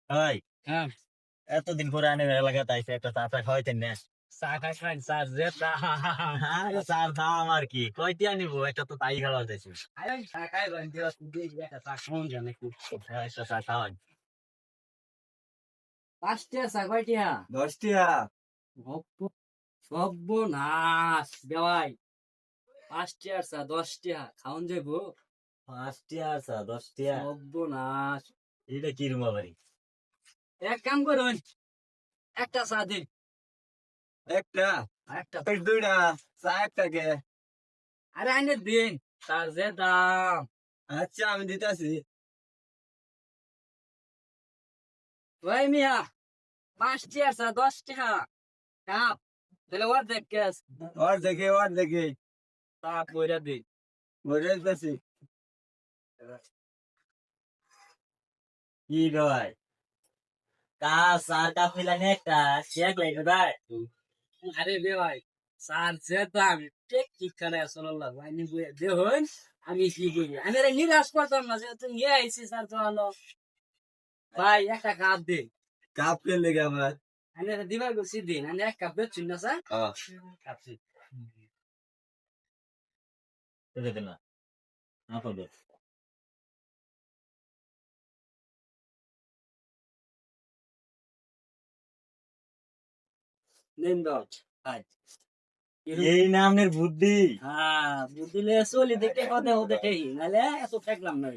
ভাই হ্যাঁ এতদিন পরে আনে এলাকাতে আইসে একটা চা চা খাওয়াইতেন না। চা খাই খাই চা যে চা আরে চার দাম আর কি কয়টি আনিব একটা তো তাই খাওয়াইতেছি। আরে চা খাই রইন দিও কুদি একটা চা খাওন জানে কু একটা চা খাওয়াই। পাঁচটা চা কয়টিয়া 10 টিয়া। সর্বনাশ দেওয়াই পাঁচটা চা 10টা খাওন যাবো 5 টিয়া আর চা 10 টিয়া। সর্বনাশ এটা কি রুমা বাড়ি? এক কাম করুন একটা চা দিন একটা একটা পেট দুইটা চা একটাকে। আরে আইনে দিন তার যে দাম আচ্ছা আমি দিতেছি। ওই মিয়া 5টা চা 10টা কাপ তাহলে ওর দেখ কেস ওর দেখে তা কইরা দিন বলে দিতেছি। কি ভাই চার কাপ মিলানি একটা শেক লাগে ভাই। আরে বে ভাই স্যার যে দাম ঠিক ঠিক করে আসলে ভাই নি বুঝে দেখুন আমি কি করি আমি আরে নিরাশ করতাম না যে তুমি নিয়ে আইসি স্যার তো হলো ভাই একটা কাপ দে কাপ কে লেগে আমার। আমি এটা দিবার গেছি দিন আমি এক কাপ বেচছি না স্যার কাপছি দে না না পাবে। নিন দাও ভাই এই নামের বুদ্ধি। হ্যাঁ বুঝলে চলি দেখে কথা হতে ঠিক নাহলে এত ফেকলাম না